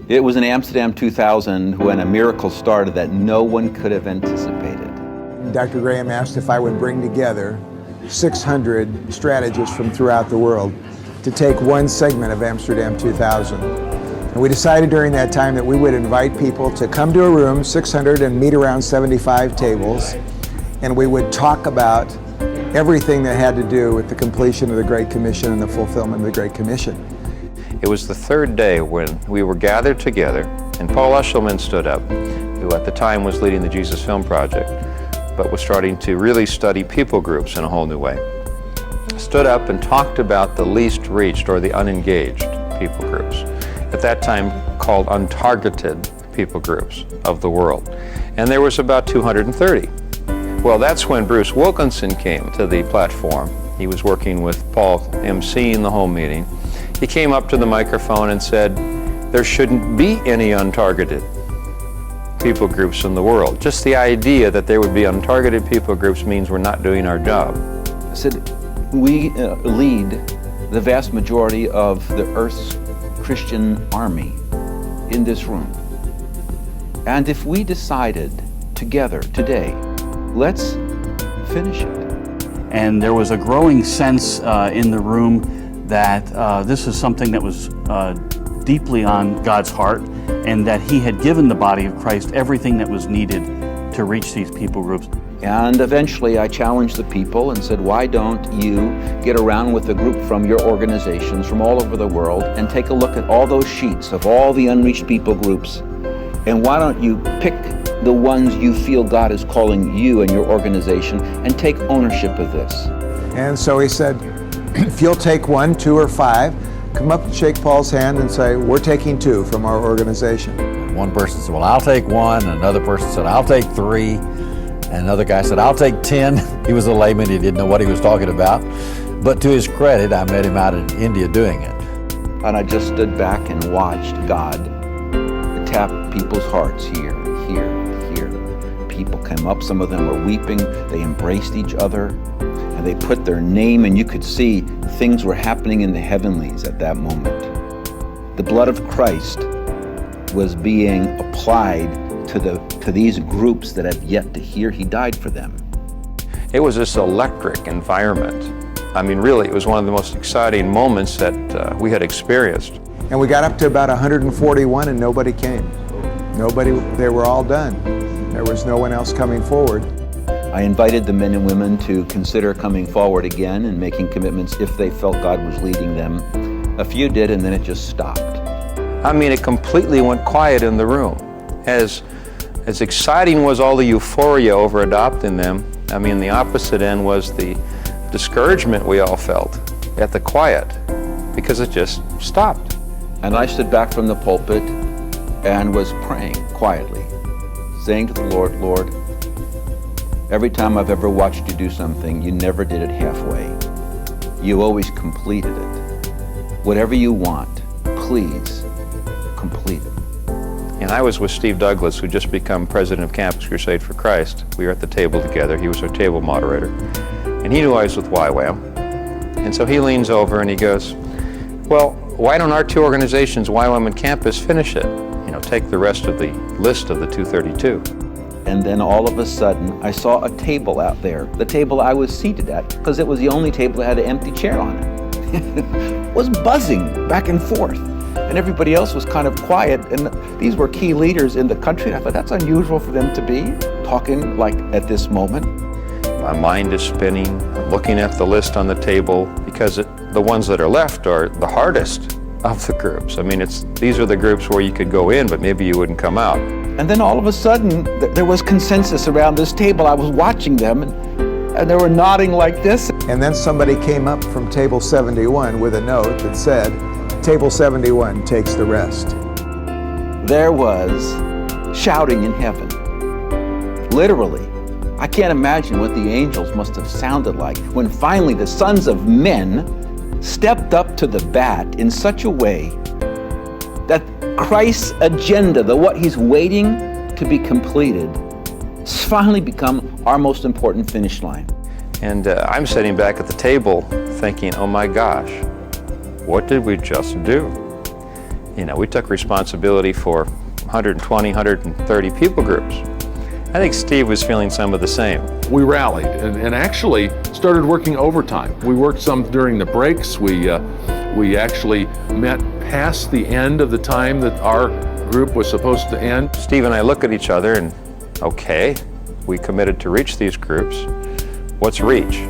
It was in Amsterdam 2000 when a miracle started that no one could have anticipated. Dr. Graham asked if I would bring together 600 strategists from throughout the world to take one segment of Amsterdam 2000. And we decided during that time that we would invite people to come to a room, 600, and meet around 75 tables, and we would talk about everything that had to do with the completion of the Great Commission and the fulfillment of the Great Commission. It was the third day when we were gathered together, and Paul Eshleman stood up, who at the time was leading the Jesus Film Project, but was starting to really study people groups in a whole new way. Stood up and talked about the least reached or the unengaged people groups, at that time called untargeted people groups of the world. And there was about 230. Well, that's when Bruce Wilkinson came to the platform. He was working with Paul emceeing the whole meeting. He came up to the microphone and said, there shouldn't be any untargeted people groups in the world. Just the idea that there would be untargeted people groups means we're not doing our job. I said, we lead the vast majority of the Earth's Christian army in this room. And if we decided together today, let's finish it. And there was a growing sense in the room that this is something that was deeply on God's heart, and that He had given the body of Christ everything that was needed to reach these people groups. And eventually I challenged the people and said, why don't you get around with a group from your organizations from all over the world and take a look at all those sheets of all the unreached people groups, and why don't you pick the ones you feel God is calling you and your organization and take ownership of this. And so he said, if you'll take 1, 2, or 5, come up and shake Paul's hand and say, we're taking 2 from our organization. One person said, well, I'll take 1. Another person said, I'll take 3. And another guy said, I'll take 10. He was a layman, he didn't know what he was talking about. But to his credit, I met him out in India doing it. And I just stood back and watched God tap people's hearts here. People came up, some of them were weeping, they embraced each other, and they put their name, and you could see things were happening in the heavenlies at that moment. The blood of Christ was being applied to these groups that have yet to hear He died for them. It was this electric environment. I mean, really, it was one of the most exciting moments that we had experienced. And we got up to about 141 and nobody came. They were all done. There was no one else coming forward. I invited the men and women to consider coming forward again and making commitments if they felt God was leading them. A few did, and then it just stopped. I mean, it completely went quiet in the room. As exciting was all the euphoria over adopting them, I mean, the opposite end was the discouragement we all felt at the quiet, because it just stopped. And I stood back from the pulpit and was praying quietly, saying to the Lord, Lord, every time I've ever watched you do something, you never did it halfway. You always completed it. Whatever you want, please complete it. And I was with Steve Douglas, who just become president of Campus Crusade for Christ. We were at the table together. He was our table moderator. And he knew I was with YWAM. And so he leans over and he goes, well, why don't our 2 organizations, YWAM and Campus, finish it? You know, take the rest of the list of the 232. And then all of a sudden, I saw a table out there, the table I was seated at, because it was the only table that had an empty chair on it. It was buzzing back and forth. And everybody else was kind of quiet, and these were key leaders in the country. And I thought, that's unusual for them to be talking like at this moment. My mind is spinning, I'm looking at the list on the table, because the ones that are left are the hardest of the groups. I mean, these are the groups where you could go in, but maybe you wouldn't come out. And then all of a sudden, there was consensus around this table. I was watching them, and they were nodding like this. And then somebody came up from table 71 with a note that said, table 71 takes the rest. There was shouting in heaven, literally. I can't imagine what the angels must have sounded like when finally the sons of men stepped up to the bat in such a way that Christ's agenda, what He's waiting to be completed, has finally become our most important finish line. And I'm sitting back at the table thinking, oh my gosh, what did we just do? we took responsibility for 120, 130 people groups. I think Steve was feeling some of the same. We rallied and actually started working overtime. We worked some during the breaks. We actually met past the end of the time that our group was supposed to end. Steve and I look at each other and, okay, we committed to reach these groups. What's reach?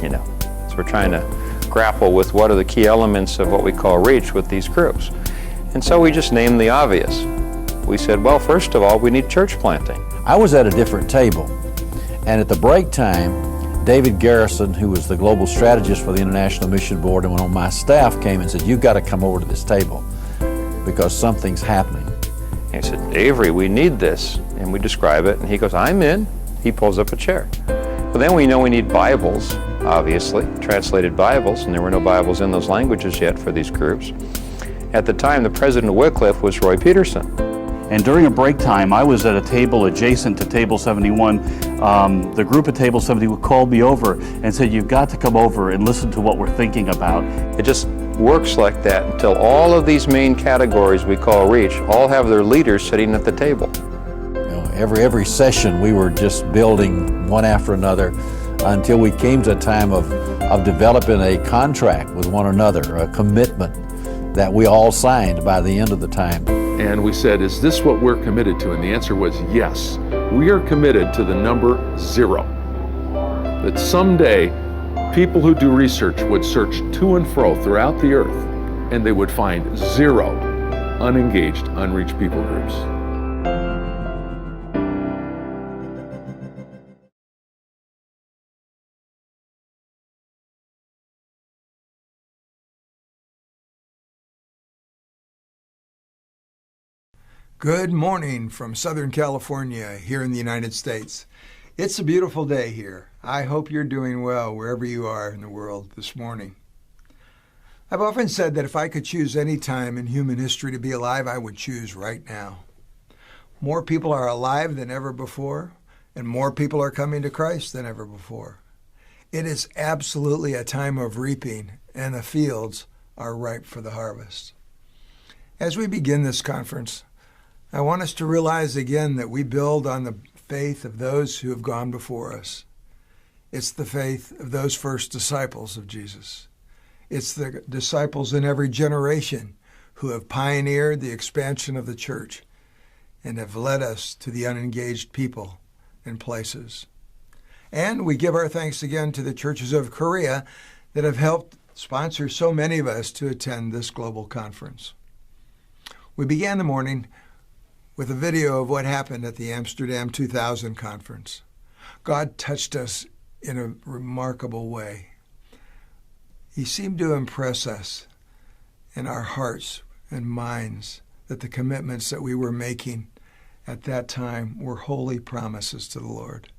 So we're trying to grapple with what are the key elements of what we call reach with these groups. And so we just named the obvious. We said, well, first of all, we need church planting. I was at a different table, and at the break time, David Garrison, who was the global strategist for the International Mission Board and on my staff, came and said, you've got to come over to this table because something's happening. And he said, Avery, we need this. And we describe it, and he goes, I'm in. He pulls up a chair. Well, then we know we need Bibles, obviously, translated Bibles, and there were no Bibles in those languages yet for these groups. At the time, the president of Wycliffe was Roy Peterson. And during a break time, I was at a table adjacent to Table 71. The group at Table 71 called me over and said, you've got to come over and listen to what we're thinking about. It just works like that until all of these main categories we call reach all have their leaders sitting at the table. Every session we were just building one after another until we came to a time of developing a contract with one another, a commitment that we all signed by the end of the time. And we said, is this what we're committed to? And the answer was yes. We are committed to the number 0. That someday people who do research would search to and fro throughout the earth and they would find 0 unengaged, unreached people groups. Good morning from Southern California here in the United States. It's a beautiful day here. I hope you're doing well wherever you are in the world this morning. I've often said that if I could choose any time in human history to be alive, I would choose right now. More people are alive than ever before, and more people are coming to Christ than ever before. It is absolutely a time of reaping, and the fields are ripe for the harvest. As we begin this conference, I want us to realize again that we build on the faith of those who have gone before us. It's the faith of those first disciples of Jesus. It's the disciples in every generation who have pioneered the expansion of the church and have led us to the unengaged people and places. And we give our thanks again to the churches of Korea that have helped sponsor so many of us to attend this global conference. We began the morning with a video of what happened at the Amsterdam 2000 conference. God touched us in a remarkable way. He seemed to impress us in our hearts and minds that the commitments that we were making at that time were holy promises to the Lord.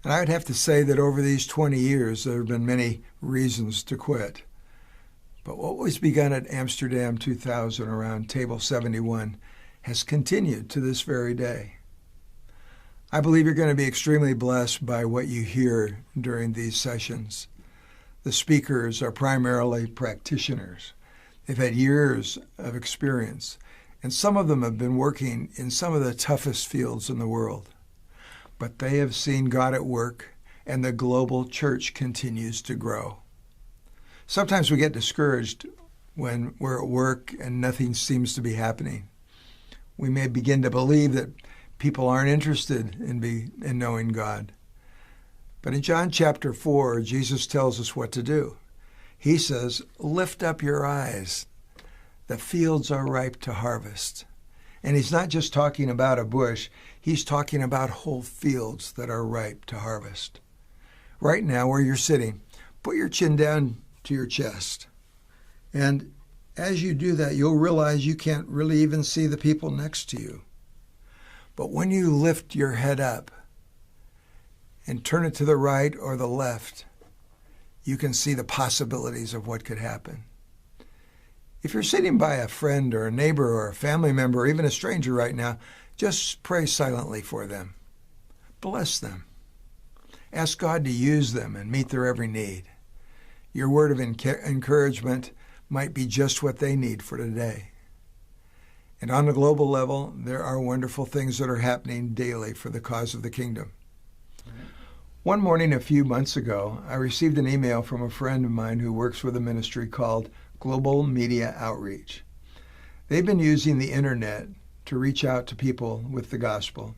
And I would have to say that over these 20 years, there have been many reasons to quit. But what was begun at Amsterdam 2000 around Table 71 has continued to this very day. I believe you're going to be extremely blessed by what you hear during these sessions. The speakers are primarily practitioners. They've had years of experience, and some of them have been working in some of the toughest fields in the world. But they have seen God at work, and the global church continues to grow. Sometimes we get discouraged when we're at work and nothing seems to be happening. We may begin to believe that people aren't interested in knowing God. But in John chapter 4, Jesus tells us what to do. He says, lift up your eyes. The fields are ripe to harvest. And he's not just talking about a bush. He's talking about whole fields that are ripe to harvest. Right now, where you're sitting, put your chin down to your chest. And as you do that, you'll realize you can't really even see the people next to you. But when you lift your head up and turn it to the right or the left, you can see the possibilities of what could happen. If you're sitting by a friend or a neighbor or a family member or even a stranger right now, just pray silently for them. Bless them. Ask God to use them and meet their every need. Your word of encouragement might be just what they need for today. And on a global level, there are wonderful things that are happening daily for the cause of the kingdom. One morning a few months ago, I received an email from a friend of mine who works with a ministry called Global Media Outreach. They've been using the internet to reach out to people with the gospel.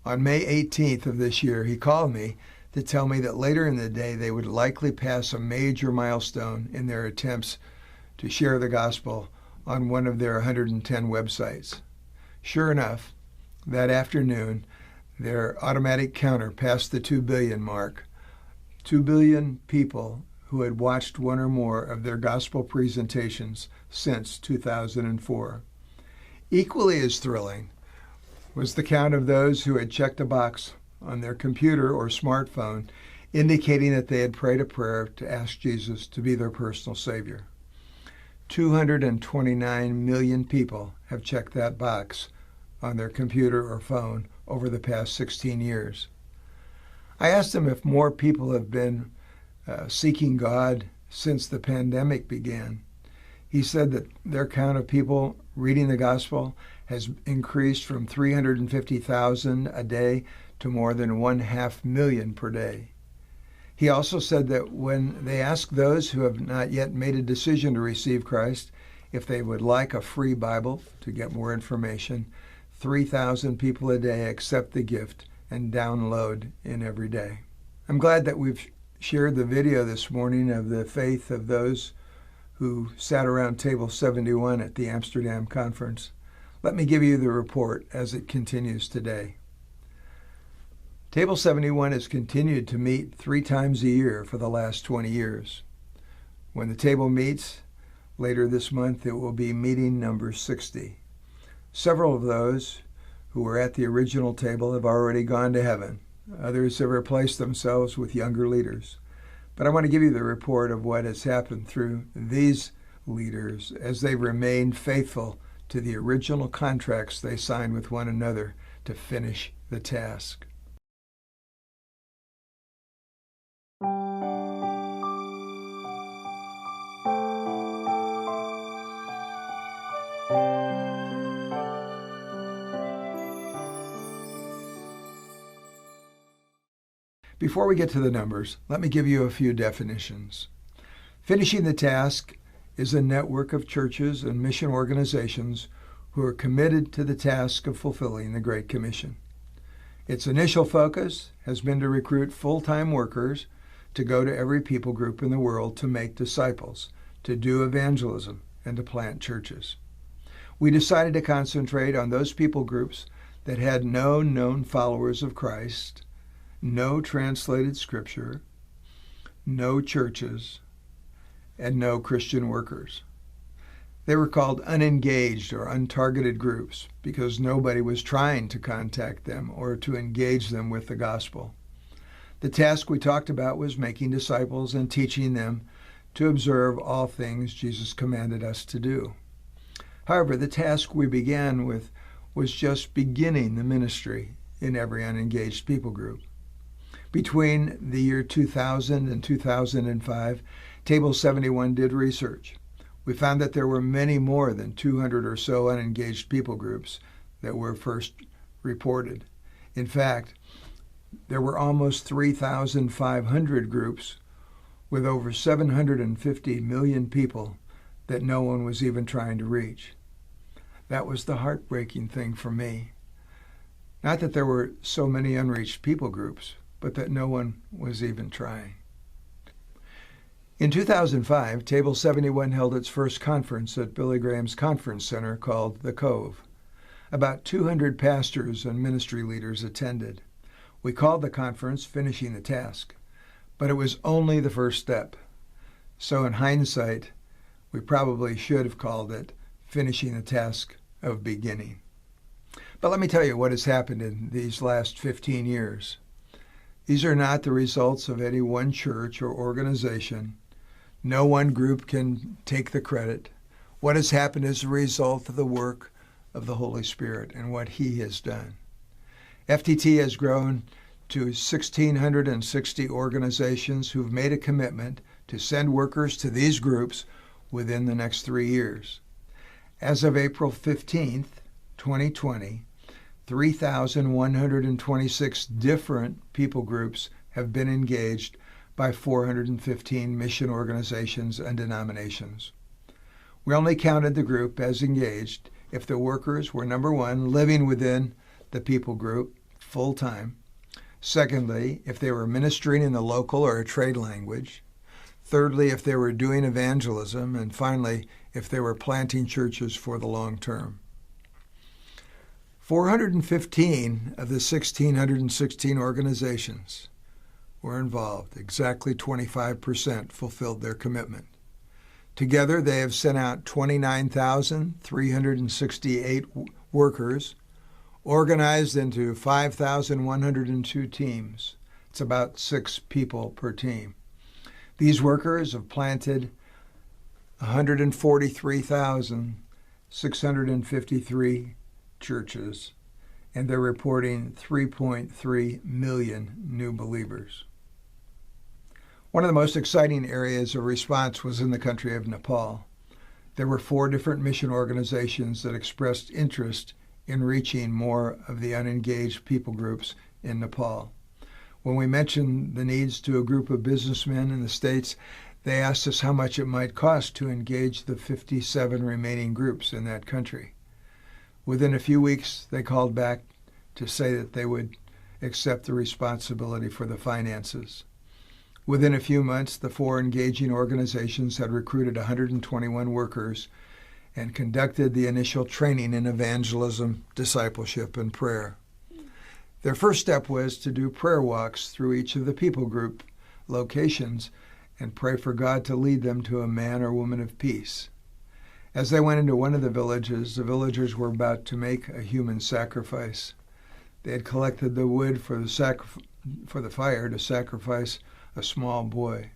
On May 18th of this year, he called me to tell me that later in the day they would likely pass a major milestone in their attempts to share the gospel on one of their 110 websites. Sure enough, that afternoon, their automatic counter passed the 2 billion mark. 2 billion people who had watched one or more of their gospel presentations since 2004. Equally as thrilling was the count of those who had checked a box on their computer or smartphone indicating that they had prayed a prayer to ask Jesus to be their personal Savior. 229 million people have checked that box on their computer or phone over the past 16 years. I asked them if more people have been seeking God since the pandemic began. He said that their count of people reading the gospel has increased from 350,000 a day to more than 500,000 per day. He also said that when they ask those who have not yet made a decision to receive Christ if they would like a free Bible to get more information, 3,000 people a day accept the gift and download in every day. I'm glad that we've shared the video this morning of the faith of those who sat around table 71 at the Amsterdam conference. Let me give you the report as it continues today. Table 71 has continued to meet 3 times a year for the last 20 years. When the table meets later this month, it will be meeting number 60. Several of those who were at the original table have already gone to heaven. Others have replaced themselves with younger leaders. But I want to give you the report of what has happened through these leaders as they remained faithful to the original contracts they signed with one another to finish the task. Before we get to the numbers, let me give you a few definitions. Finishing the task is a network of churches and mission organizations who are committed to the task of fulfilling the Great Commission. Its initial focus has been to recruit full-time workers to go to every people group in the world to make disciples, to do evangelism, and to plant churches. We decided to concentrate on those people groups that had no known followers of Christ, no translated scripture, no churches, and no Christian workers. They were called unengaged or untargeted groups because nobody was trying to contact them or to engage them with the gospel. The task we talked about was making disciples and teaching them to observe all things Jesus commanded us to do. However, the task we began with was just beginning the ministry in every unengaged people group. Between the year 2000 and 2005, Table 71 did research. We found that there were many more than 200 or so unengaged people groups that were first reported. In fact, there were almost 3,500 groups with over 750 million people that no one was even trying to reach. That was the heartbreaking thing for me. Not that there were so many unreached people groups, but that no one was even trying. In 2005, Table 71 held its first conference at Billy Graham's conference center called The Cove. About 200 pastors and ministry leaders attended. We called the conference Finishing the Task, but it was only the first step. So in hindsight, we probably should have called it Finishing the Task of Beginning. But let me tell you what has happened in these last 15 years. These are not the results of any one church or organization. No one group can take the credit. What has happened is a result of the work of the Holy Spirit and what He has done. FTT has grown to 1,660 organizations who've made a commitment to send workers to these groups within the next 3 years. As of April 15th, 2020, 3,126 different people groups have been engaged by 415 mission organizations and denominations. We only counted the group as engaged if the workers were, number one, living within the people group full-time. Secondly, if they were ministering in the local or a trade language. Thirdly, if they were doing evangelism. And finally, if they were planting churches for the long term. 415 of the 1,616 organizations were involved. Exactly 25% fulfilled their commitment. Together, they have sent out 29,368 workers, organized into 5,102 teams. It's about 6 people per team. These workers have planted 143,653 churches, and they're reporting 3.3 million new believers. One of the most exciting areas of response was in the country of Nepal. There were 4 different mission organizations that expressed interest in reaching more of the unengaged people groups in Nepal. When we mentioned the needs to a group of businessmen in the States, they asked us how much it might cost to engage the 57 remaining groups in that country. Within a few weeks, they called back to say that they would accept the responsibility for the finances. Within a few months, the 4 engaging organizations had recruited 121 workers and conducted the initial training in evangelism, discipleship, and prayer. Their first step was to do prayer walks through each of the people group locations and pray for God to lead them to a man or woman of peace. As they went into one of the villages, the villagers were about to make a human sacrifice. They had collected the wood for the fire to sacrifice a small boy.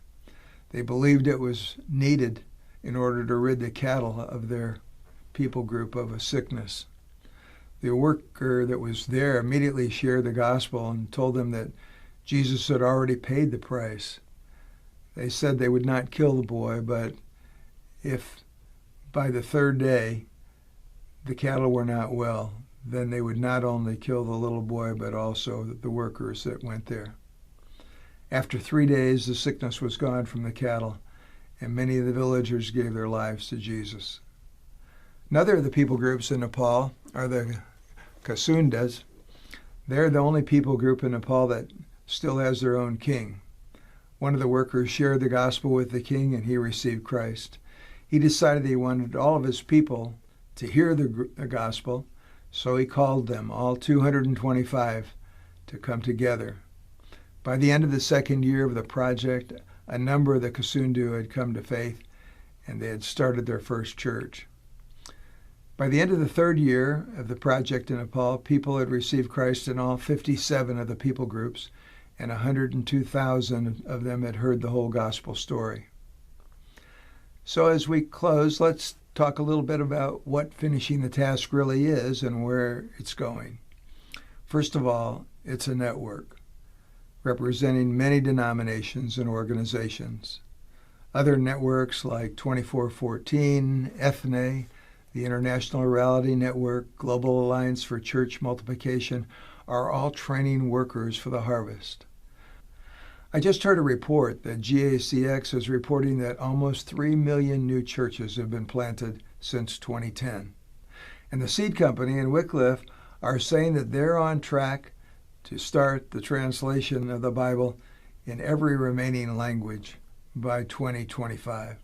They believed it was needed in order to rid the cattle of their people group of a sickness. The worker that was there immediately shared the gospel and told them that Jesus had already paid the price. They said they would not kill the boy, but if by the 3rd day the cattle were not well, then they would not only kill the little boy, but also the workers that went there. After 3 days, the sickness was gone from the cattle, and many of the villagers gave their lives to Jesus. Another of the people groups in Nepal are the Kasundas. They're the only people group in Nepal that still has their own king. One of the workers shared the gospel with the king, and he received Christ. He decided he wanted all of his people to hear the gospel, so he called them, all 225, to come together. By the end of the 2nd year of the project, a number of the Kasundu had come to faith, and they had started their first church. By the end of the 3rd year of the project in Nepal, people had received Christ in all 57 of the people groups, and 102,000 of them had heard the whole gospel story. So as we close, let's talk a little bit about what finishing the task really is and where it's going. First of all, it's a network representing many denominations and organizations. Other networks like 2414, ETHNE, the International Orality Network, Global Alliance for Church Multiplication, are all training workers for the harvest. I just heard a report that GACX is reporting that almost 3 million new churches have been planted since 2010. And the Seed Company and Wycliffe are saying that they're on track to start the translation of the Bible in every remaining language by 2025.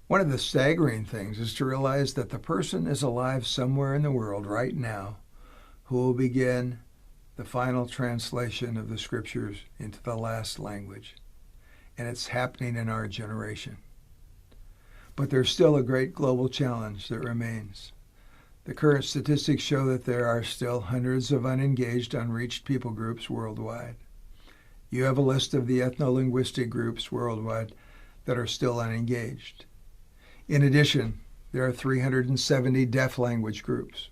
One of the staggering things is to realize that the person is alive somewhere in the world right now who will begin the final translation of the Scriptures into the last language. And it's happening in our generation. But there's still a great global challenge that remains. The current statistics show that there are still hundreds of unengaged, unreached people groups worldwide. You have a list of the ethno-linguistic groups worldwide that are still unengaged. In addition, there are 370 deaf language groups.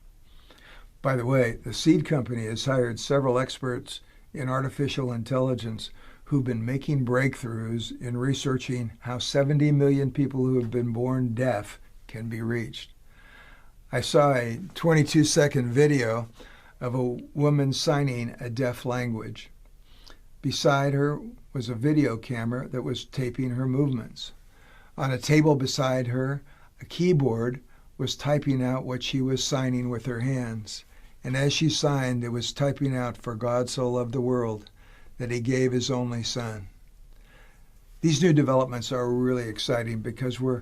By the way, the Seed Company has hired several experts in artificial intelligence who've been making breakthroughs in researching how 70 million people who have been born deaf can be reached. I saw a 22-second video of a woman signing a deaf language. Beside her was a video camera that was taping her movements. On a table beside her, a keyboard was typing out what she was signing with her hands. And as she signed, it was typing out, "For God so loved the world that he gave his only son." These new developments are really exciting because we're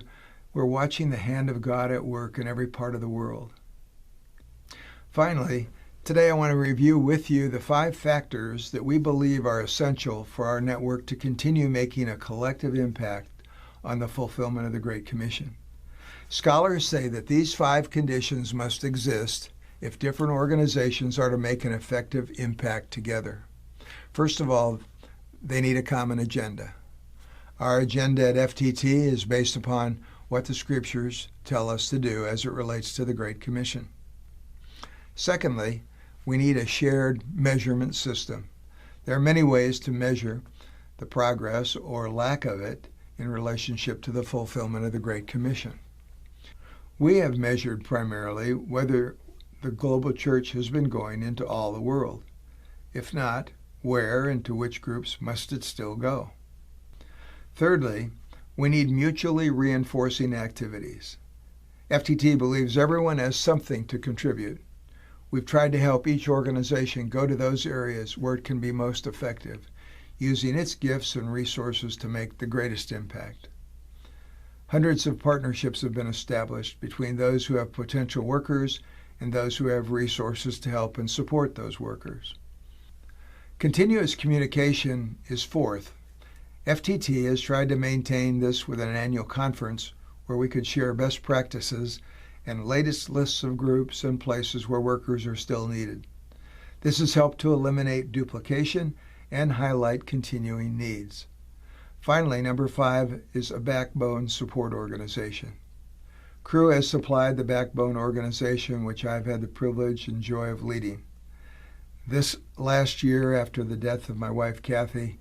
watching the hand of God at work in every part of the world. Finally, today I want to review with you the 5 factors that we believe are essential for our network to continue making a collective impact on the fulfillment of the Great Commission. Scholars say that these 5 conditions must exist if different organizations are to make an effective impact together. First of all, they need a common agenda. Our agenda at FTT is based upon what the Scriptures tell us to do as it relates to the Great Commission. Secondly, we need a shared measurement system. There are many ways to measure the progress or lack of it in relationship to the fulfillment of the Great Commission. We have measured primarily whether the global church has been going into all the world. If not, where and to which groups must it still go? Thirdly, we need mutually reinforcing activities. FTT believes everyone has something to contribute. We've tried to help each organization go to those areas where it can be most effective, using its gifts and resources to make the greatest impact. Hundreds of partnerships have been established between those who have potential workers and those who have resources to help and support those workers. Continuous communication is fourth. FTT has tried to maintain this with an annual conference where we could share best practices and latest lists of groups and places where workers are still needed. This has helped to eliminate duplication and highlight continuing needs. Finally, number 5 is a backbone support organization. Crew has supplied the backbone organization which I've had the privilege and joy of leading. This last year, after the death of my wife Kathy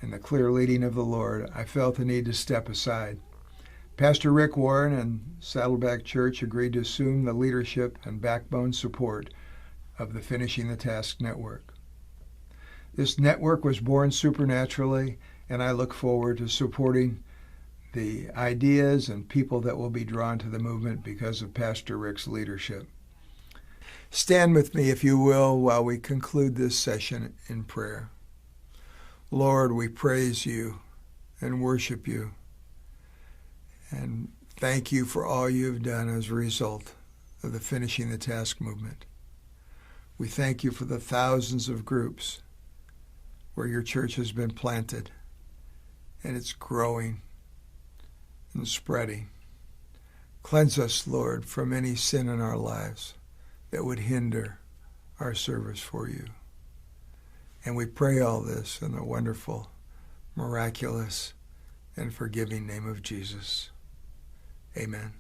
and the clear leading of the Lord, I felt the need to step aside. Pastor Rick Warren and Saddleback Church agreed to assume the leadership and backbone support of the Finishing the Task Network. This network was born supernaturally, and I look forward to supporting the ideas and people that will be drawn to the movement because of Pastor Rick's leadership. Stand with me, if you will, while we conclude this session in prayer. Lord, we praise you and worship you and thank you for all you have done as a result of the Finishing the Task movement. We thank you for the thousands of groups where your church has been planted and it's growing and spreading. Cleanse us, Lord, from any sin in our lives that would hinder our service for you. And we pray all this in the wonderful, miraculous, and forgiving name of Jesus. Amen.